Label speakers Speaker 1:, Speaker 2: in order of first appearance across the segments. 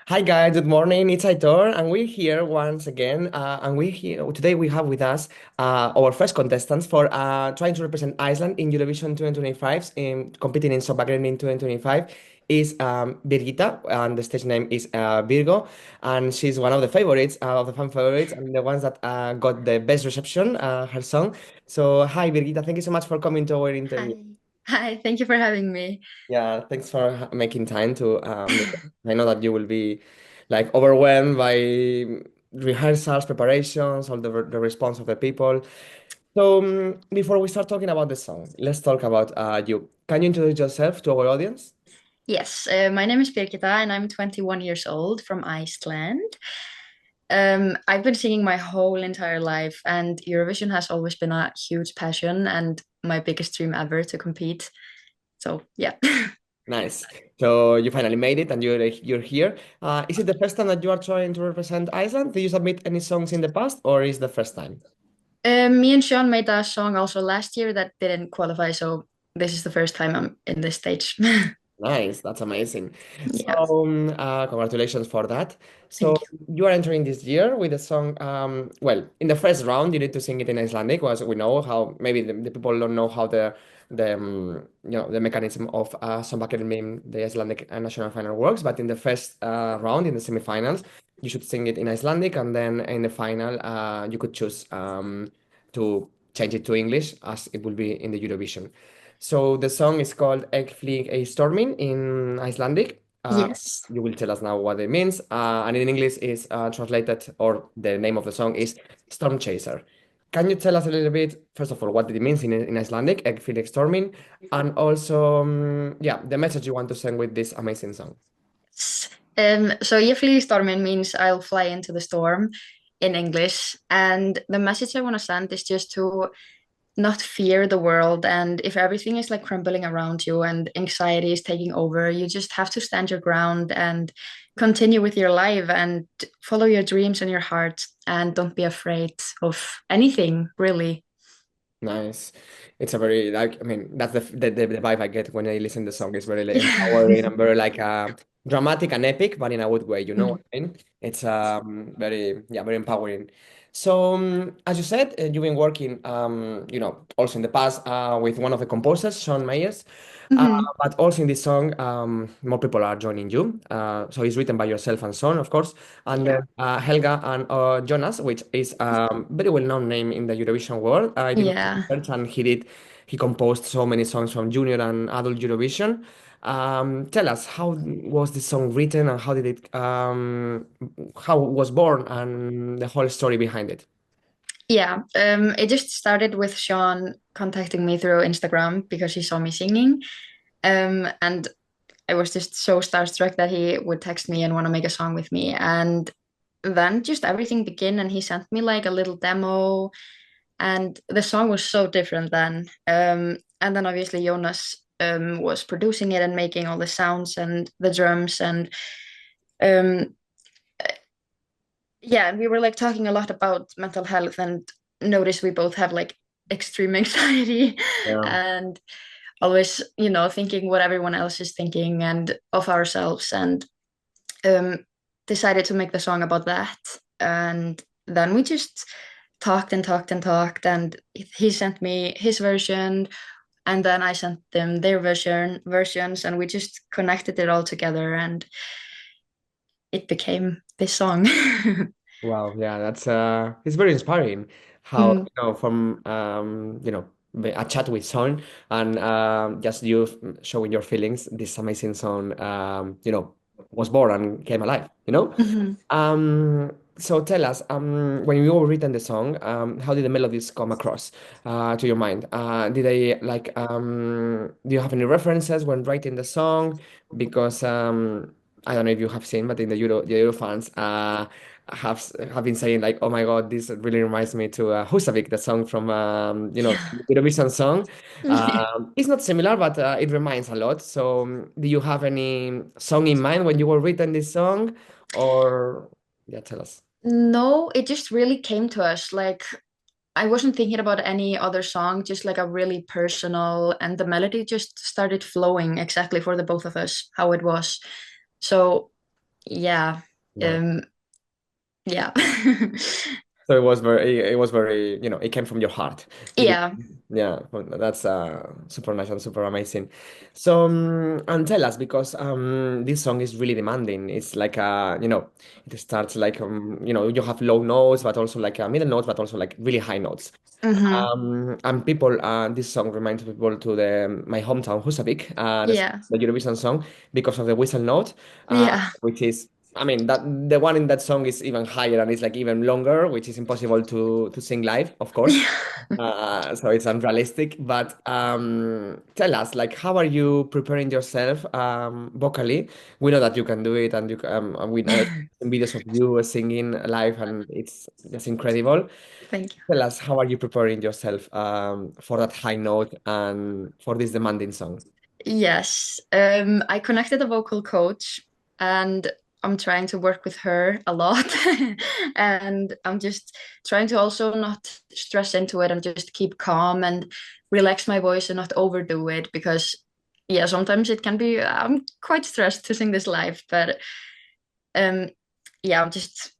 Speaker 1: Hi guys, good morning. It's Aitor, and we're here once again. And we here today. We have with us our first contestants for trying to represent Iceland in Eurovision 2025, in competing in Söngvakeppnin in 2025. Is Birgitta, and the stage name is Birgo, and she's one of the favorites of the fan favorites, and the ones that got the best reception. Her song. So hi Birgitta, thank you so much for coming to our interview.
Speaker 2: Hi. Hi, thank you for having me.
Speaker 1: Yeah, thanks for making time to I know that you will be like overwhelmed by rehearsals, preparations, all the response of the people. So before we start talking about the song, let's talk about you. Can you introduce yourself to our audience?
Speaker 2: Yes, my name is Birgitta and I'm 21 years old from Iceland. I've been singing my whole entire life, and Eurovision has always been a huge passion and my biggest dream ever to compete. So, yeah.
Speaker 1: Nice. So you finally made it and you're here. Is it the first time that you are trying to represent Iceland? Did you submit any songs in the past or is the first time?
Speaker 2: Me and Shawn made a song also last year that didn't qualify, so this is the first time I'm in this stage.
Speaker 1: Nice, that's amazing. So,
Speaker 2: Yeah,
Speaker 1: congratulations for that. So,
Speaker 2: thank you.
Speaker 1: you are entering this year with a song. Well, in the first round, you need to sing it in Icelandic, as we know how maybe the people don't know how the mechanism of Söngvakeppnin, the Icelandic national final works. But in the first round, in the semifinals, you should sing it in Icelandic, and then in the final, you could choose to change it to English, as it will be in the Eurovision. So the song is called Ég Flýg Í Storminn in Icelandic.
Speaker 2: Yes.
Speaker 1: You will tell us now what it means. And in English is translated, or the name of the song is Stormchaser. Can you tell us a little bit, first of all, what it means in Icelandic, Ég Flýg Í Storminn, and also, yeah, the message you want to send with this amazing song?
Speaker 2: So Ég Flýg Í Storminn means I'll fly into the storm in English. And the message I want to send is just to not fear the world. And if everything is like crumbling around you and anxiety is taking over, you just have to stand your ground and continue with your life and follow your dreams and your heart. And don't be afraid of anything, really.
Speaker 1: Nice. It's a very like I mean that's the vibe I get when I listen to the song. It's very like, empowering and very like dramatic and epic, but in a good way. You know
Speaker 2: Mhm.
Speaker 1: what I mean? It's very empowering. So as you said, you've been working also in the past with one of the composers, Shawn Mayers. Uh,
Speaker 2: Mhm.
Speaker 1: but also in this song, more people are joining you. So it's written by yourself and Son, of course, and
Speaker 2: Yeah.
Speaker 1: then Helga and Jonas, which is very well-known name in the Eurovision world. I did my
Speaker 2: Yeah.
Speaker 1: research, and he composed so many songs from junior and adult Eurovision. Tell us, how was this song written, and how it was born, and the whole story behind it?
Speaker 2: Yeah. It just started with Sean contacting me through Instagram because he saw me singing. And I was just so starstruck that he would text me and want to make a song with me. And then just everything began, and he sent me like a little demo, and the song was so different then. And then obviously Jonas was producing it and making all the sounds and the drums, and um, yeah, and we were like talking a lot about mental health, and noticed we both have like extreme anxiety
Speaker 1: Yeah.
Speaker 2: and always, thinking what everyone else is thinking and of ourselves, and um, decided to make the song about that. And then we just talked and talked and talked, and he sent me his version, and then I sent them their versions, and we just connected it all together, and it became this song.
Speaker 1: Wow, yeah, that's it's very inspiring how
Speaker 2: Mm,
Speaker 1: from a chat with Son and just you showing your feelings, this amazing song was born and came alive, you know?
Speaker 2: mhm.
Speaker 1: So tell us, when you were written the song, how did the melodies come across to your mind? Did they do you have any references when writing the song? Because I don't know if you have seen, but in the Euro fans have been saying like, "Oh my God, this really reminds me to Husavik, the song from
Speaker 2: Yeah.
Speaker 1: Eurovision song." It's not similar, but it reminds a lot. So, do you have any song in mind when you were written this song, or yeah, tell us.
Speaker 2: No, it just really came to us. Like, I wasn't thinking about any other song, just like a really personal, and the melody just started flowing exactly for the both of us, how it was. So Yeah.
Speaker 1: Wow.
Speaker 2: Um, yeah.
Speaker 1: So it was very, it came from your heart. You did,
Speaker 2: Yeah.
Speaker 1: yeah, well, that's super nice and super amazing. So, and tell us, because this song is really demanding. It's like, it starts like, you have low notes, but also like middle notes, but also like really high notes.
Speaker 2: Hmm.
Speaker 1: And people, this song reminds people to my hometown, Husavik,
Speaker 2: Yeah.
Speaker 1: the Eurovision song, because of the whistle note,
Speaker 2: Yeah.
Speaker 1: which is, I mean, that the one in that song is even higher and it's like even longer, which is impossible to sing live, of course.
Speaker 2: Yeah.
Speaker 1: So it's unrealistic. But tell us, like, how are you preparing yourself vocally? We know that you can do it, and and we know videos of you singing live, and it's just incredible.
Speaker 2: Thank you.
Speaker 1: Tell us, how are you preparing yourself for that high note and for this demanding song?
Speaker 2: Yes. I connected a vocal coach and I'm trying to work with her a lot. And I'm just trying to also not stress into it and just keep calm and relax my voice and not overdo it because yeah, sometimes it can be I'm quite stressed to sing this live, but um yeah, I'm just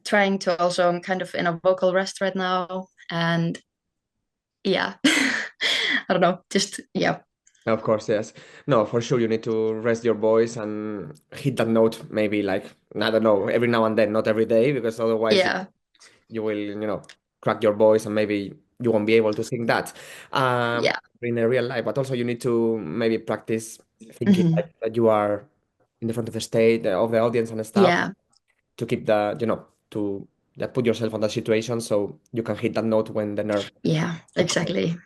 Speaker 2: trying to also I'm kind of in a vocal rest right now and yeah. I don't know, just yeah.
Speaker 1: Of course, yes. No, for sure, you need to rest your voice and hit that note maybe like, I don't know, every now and then, not every day, because otherwise
Speaker 2: Yeah.
Speaker 1: you will, crack your voice and maybe you won't be able to sing that
Speaker 2: Yeah.
Speaker 1: in a real life. But also you need to maybe practice thinking
Speaker 2: Mhm.
Speaker 1: like that you are in the front of the stage, of the audience and stuff,
Speaker 2: Yeah.
Speaker 1: to keep to put yourself on that situation so you can hit that note when the nerve
Speaker 2: Yeah,
Speaker 1: is coming.
Speaker 2: exactly.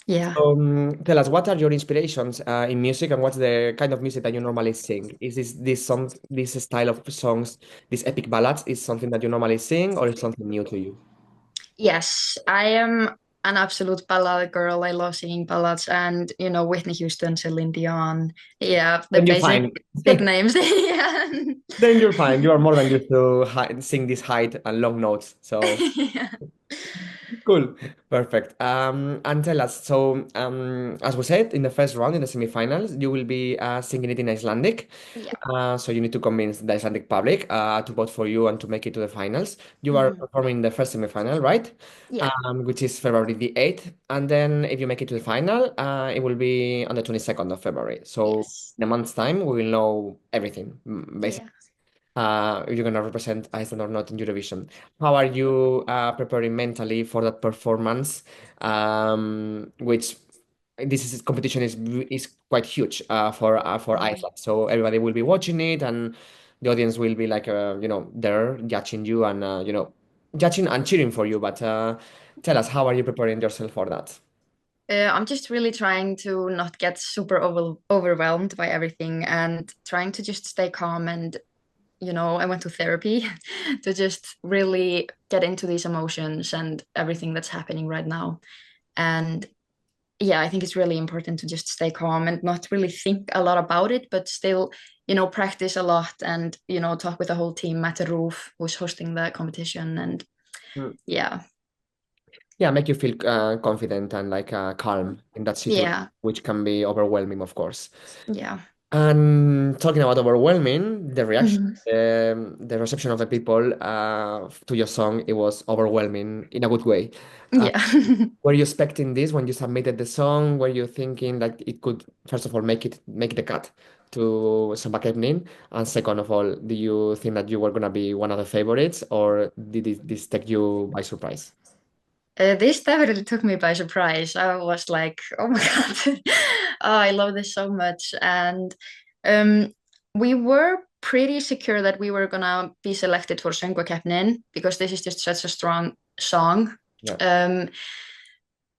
Speaker 2: Yeah.
Speaker 1: So, tell us, what are your inspirations in music, and what's the kind of music that you normally sing? Is this style of songs, these epic ballads, is something that you normally sing, or is something new to you?
Speaker 2: Yes, I am an absolute ballad girl. I love singing ballads and, Whitney Houston, Celine Dion. Yeah, the
Speaker 1: Then you're
Speaker 2: basic
Speaker 1: fine.
Speaker 2: big names. Yeah.
Speaker 1: Then you're fine. You are more than used to sing these high and long notes. So
Speaker 2: Yeah.
Speaker 1: cool, perfect. And tell us, so as we said in the first round in the semifinals, you will be singing it in Icelandic.
Speaker 2: Yeah.
Speaker 1: So you need to convince the Icelandic public to vote for you and to make it to the finals. You are
Speaker 2: Mhm.
Speaker 1: performing the first semifinal, right?
Speaker 2: Yeah.
Speaker 1: Which is February the 8th. And then if you make it to the final, it will be on the 22nd of February. So
Speaker 2: Yes.
Speaker 1: in a month's time, we will know everything, basically.
Speaker 2: Yeah.
Speaker 1: If you're gonna represent Iceland or not in Eurovision. How are you preparing mentally for that performance? Which this is competition is quite huge for
Speaker 2: Mhm.
Speaker 1: Iceland. So everybody will be watching it, and the audience will be like there judging you and judging and cheering for you. But tell us, how are you preparing yourself for that?
Speaker 2: I'm just really trying to not get super overwhelmed by everything and trying to just stay calm and I went to therapy to just really get into these emotions and everything that's happening right now. And yeah, I think it's really important to just stay calm and not really think a lot about it, but still, practice a lot and, talk with the whole team at the roof who's hosting the competition. And yeah,
Speaker 1: Yeah, make you feel confident and like calm in that situation,
Speaker 2: yeah,
Speaker 1: which can be overwhelming, of course.
Speaker 2: yeah.
Speaker 1: And talking about overwhelming,
Speaker 2: Mhm.
Speaker 1: the reception of the people to your song, it was overwhelming in a good way. Uh,
Speaker 2: Yeah.
Speaker 1: were you expecting this when you submitted the song? Were you thinking like it could, first of all, make the cut to Söngvakeppnin? And second of all, do you think that you were gonna be one of the favorites, or did this take you by surprise?
Speaker 2: This definitely took me by surprise. I was like, oh my God, oh, I love this so much. And um, we were pretty secure that we were gonna be selected for Söngvakeppnin because this is just such a strong song.
Speaker 1: Yeah.
Speaker 2: Um,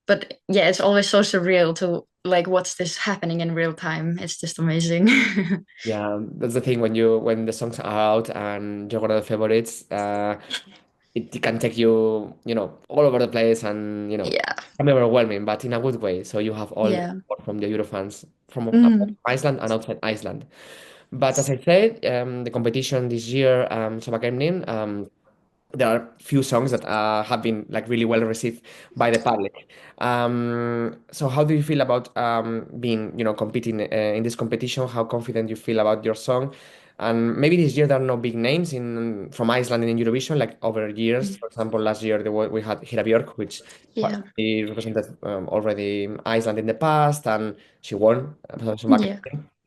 Speaker 2: but yeah, it's always so surreal to like what's this happening in real time. It's just amazing.
Speaker 1: Yeah, that's the thing when the songs are out and you're one of the favorites, it can take you, all over the place and,
Speaker 2: Yeah,
Speaker 1: can be overwhelming, but in a good way. So you have all the
Speaker 2: yeah.
Speaker 1: support from the Eurofans from
Speaker 2: Mm.
Speaker 1: Iceland and outside Iceland. But as I said, the competition this year, Söngvakeppnin, there are few songs that have been like really well received by the public. So how do you feel about being, competing in this competition? How confident you feel about your song? And maybe this year there are no big names in from Iceland in Eurovision like over years.
Speaker 2: Mm.
Speaker 1: For example, last year we had Hira Björk, which
Speaker 2: Yeah.
Speaker 1: he represented already Iceland in the past, and she won.
Speaker 2: Yeah.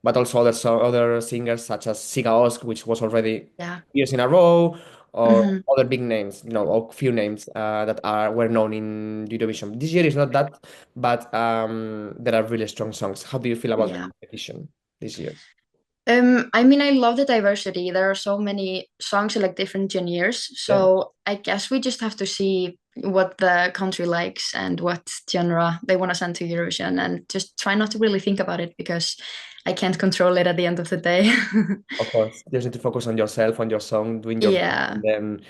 Speaker 1: But also other singers such as Siga Osk, which was already
Speaker 2: Yeah.
Speaker 1: years in a row, or
Speaker 2: Hmm.
Speaker 1: other big names, or few names that are were known in Eurovision. This year is not that, but there are really strong songs. How do you feel about the
Speaker 2: Yeah.
Speaker 1: competition this year?
Speaker 2: I mean, I love the diversity. There are so many songs in like different genres.
Speaker 1: Yeah,
Speaker 2: So I guess we just have to see what the country likes and what genre they want to send to Eurovision and just try not to really think about it because I can't control it at the end of the day.
Speaker 1: of course. You just need to focus on yourself, on your song, doing your best,
Speaker 2: Yeah.
Speaker 1: and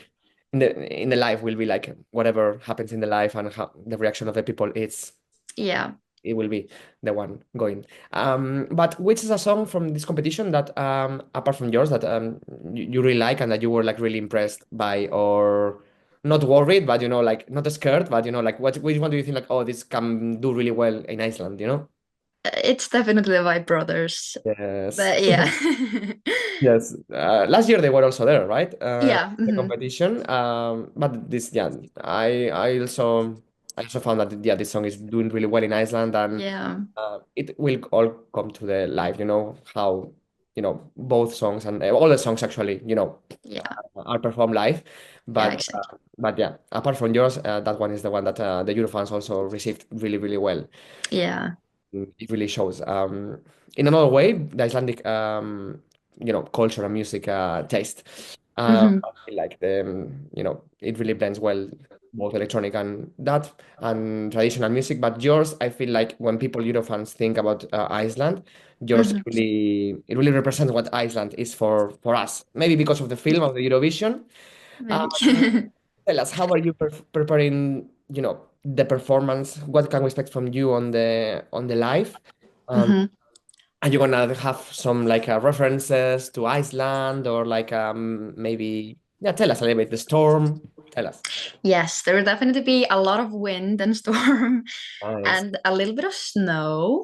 Speaker 1: then in the life will be like whatever happens in the life and how the reaction of the people
Speaker 2: Yeah.
Speaker 1: it will be the one going. But which is a song from this competition that apart from yours that you really like and that you were like really impressed by or not worried, but like not scared, but like which one do you think like, oh, this can do really well in Iceland?
Speaker 2: It's definitely the Vibe Brothers.
Speaker 1: Yes.
Speaker 2: But yeah.
Speaker 1: Yes. Last year they were also there, right?
Speaker 2: Yeah.
Speaker 1: The
Speaker 2: Hmm.
Speaker 1: competition. But this, yeah, I also found that yeah, this song is doing really well in Iceland, and
Speaker 2: Yeah.
Speaker 1: it will all come to the live. How both songs and all the songs actually
Speaker 2: Yeah.
Speaker 1: are performed live.
Speaker 2: Yeah,
Speaker 1: But
Speaker 2: exactly.
Speaker 1: yeah, apart from yours, that one is the one that the Eurofans also received really really well.
Speaker 2: Yeah.
Speaker 1: It really shows. In another way, the Icelandic, culture and music taste.
Speaker 2: Hmm.
Speaker 1: I feel like it really blends well, both electronic and that, and traditional music. But yours, I feel like when people Eurofans think about Iceland, yours
Speaker 2: Hmm.
Speaker 1: it really represents what Iceland is for us. Maybe because of the film of the Eurovision.
Speaker 2: Maybe.
Speaker 1: Um, Tell us, how are you preparing, the performance? What can we expect from you on the live? Um,
Speaker 2: Hmm.
Speaker 1: are you gonna have some like references to Iceland or like maybe yeah? Tell us a little bit. The storm. Tell us.
Speaker 2: Yes, there will definitely be a lot of wind and storm
Speaker 1: Nice.
Speaker 2: and a little bit of snow.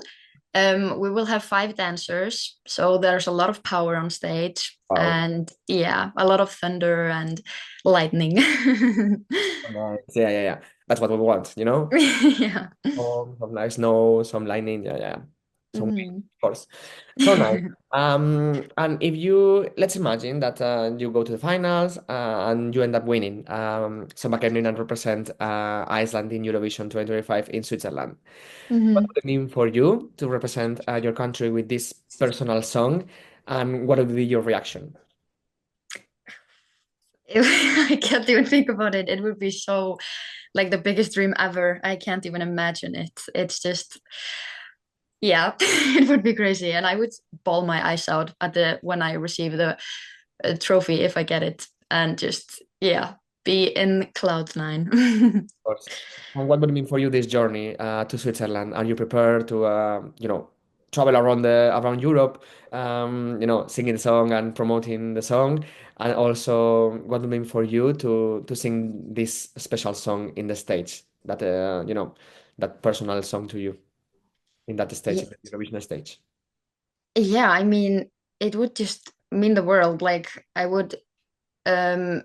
Speaker 2: We will have five dancers, so there's a lot of power on stage,
Speaker 1: Wow.
Speaker 2: and yeah, a lot of thunder and lightning.
Speaker 1: Nice. Yeah, yeah, yeah. That's what we want.
Speaker 2: Yeah.
Speaker 1: Some nice snow, some lightning. Yeah, yeah. Some wind,
Speaker 2: Mhm.
Speaker 1: of course. So nice. And if let's imagine that you go to the finals and you end up winning, Söngvakeppnin and represent Iceland in Eurovision 2025 in Switzerland. What
Speaker 2: Mhm.
Speaker 1: would it mean for you to represent your country with this personal song, and what would be your reaction?
Speaker 2: I can't even think about it. It would be so like the biggest dream ever. I can't even imagine it. It's just yeah, it would be crazy, and I would bawl my eyes out at the when I receive the trophy if I get it, and just yeah, be in cloud nine.
Speaker 1: Course. And what would it mean for you this journey to Switzerland? Are you prepared to, travel around Europe, singing the song and promoting the song? And also, what would it mean for you to sing this special song in the stage, that personal song to you in that stage,
Speaker 2: Yeah,
Speaker 1: in the Eurovision stage?
Speaker 2: yeah. I mean, it would just mean the world. Like I would. Um,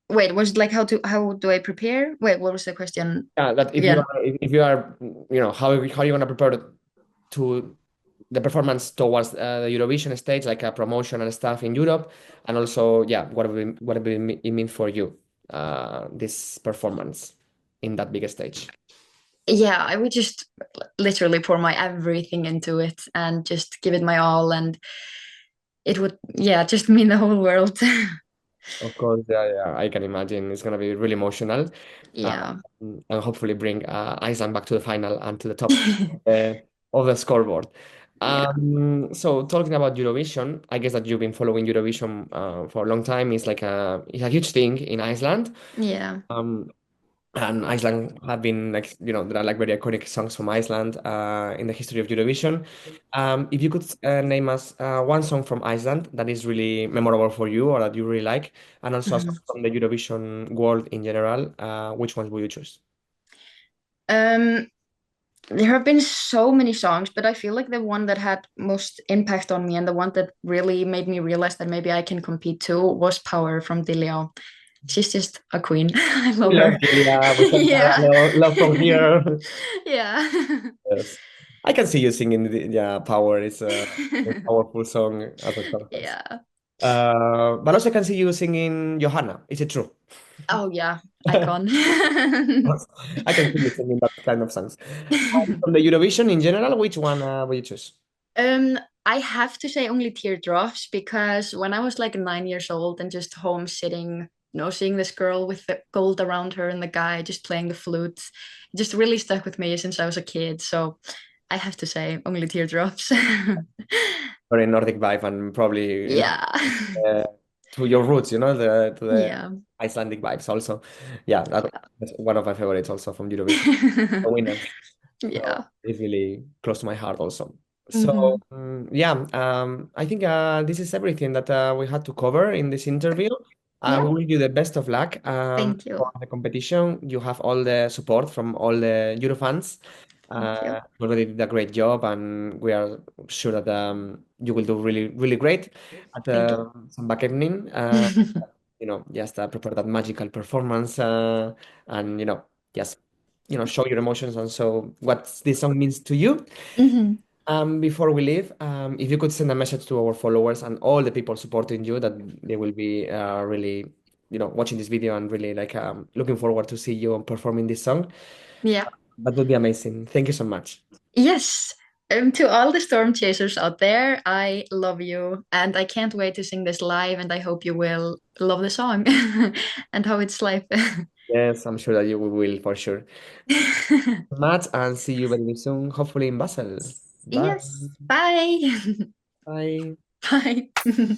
Speaker 2: wait, was it like how do I prepare? Wait, what was the question
Speaker 1: Yeah, that if you
Speaker 2: again?
Speaker 1: are, if you are, how are you gonna prepare to the performance towards the Eurovision stage, like a promotion and stuff in Europe, and also, yeah, what it mean for you, this performance in that big stage.
Speaker 2: Yeah, I would just literally pour my everything into it and just give it my all, and it would yeah just mean the whole world.
Speaker 1: Of course, yeah, yeah, I can imagine it's gonna be really emotional,
Speaker 2: Yeah.
Speaker 1: and hopefully bring Iceland back to the final and to the top uh, of the scoreboard.
Speaker 2: Yeah.
Speaker 1: So talking about Eurovision, I guess that you've been following Eurovision for a long time. It's a huge thing in Iceland.
Speaker 2: Yeah.
Speaker 1: Um, And Iceland have been like, there are like very iconic songs from Iceland in the history of Eurovision. If you could name us one song from Iceland that is really memorable for you or that you really like, and also a song
Speaker 2: Mhm.
Speaker 1: from the Eurovision world in general, which ones would you choose?
Speaker 2: Um, There have been so many songs, but I feel like the one that had most impact on me and the one that really made me realize that maybe I can compete too was Power from Dilio. She's just a queen. I love
Speaker 1: We love
Speaker 2: her.
Speaker 1: Julia. We send her
Speaker 2: Yeah.
Speaker 1: love from here.
Speaker 2: Yeah.
Speaker 1: Yes. I can see you singing yeah, Power. It's a powerful song as a songwriter.
Speaker 2: Yeah.
Speaker 1: But also I can see you singing Johanna. Is it true?
Speaker 2: Oh yeah, icon.
Speaker 1: I can see you singing that kind of songs. From the Eurovision in general, which one will you choose?
Speaker 2: Um, I have to say only Teardrops because when I was like 9 years old and just home sitting, seeing this girl with the gold around her and the guy just playing the flute, it just really stuck with me since I was a kid. So I have to say only Teardrops.
Speaker 1: Very Nordic vibe and probably
Speaker 2: Yeah.
Speaker 1: uh, to your roots, to the
Speaker 2: Yeah.
Speaker 1: Icelandic vibes also. Yeah, that's one of my favorites also from Eurovision.
Speaker 2: Yeah.
Speaker 1: The winners. So
Speaker 2: Yeah.
Speaker 1: it's really close to my heart also. So
Speaker 2: Hmm.
Speaker 1: yeah, I think this is everything that we had to cover in this interview.
Speaker 2: Yeah.
Speaker 1: We wish you the best of luck
Speaker 2: Thank you.
Speaker 1: for the competition. You have all the support from all the Eurofans.
Speaker 2: Thank you.
Speaker 1: You already did a great job, and we are sure that you will do really, really great at
Speaker 2: Thank you.
Speaker 1: Söngvakeppnin. Just prepare that magical performance, and just show your emotions and show what this song means to you.
Speaker 2: Hmm.
Speaker 1: Before we leave, if you could send a message to our followers and all the people supporting you, that they will be really, watching this video and really like looking forward to see you performing this song.
Speaker 2: Yeah.
Speaker 1: That would be amazing. Thank you so much.
Speaker 2: Yes. To all the storm chasers out there, I love you and I can't wait to sing this live and I hope you will love the song and how it's live.
Speaker 1: Yes, I'm sure that you will for sure. Much and see you very soon, hopefully in Basel. Bye.
Speaker 2: Yes. Bye.
Speaker 1: Bye.
Speaker 2: Bye.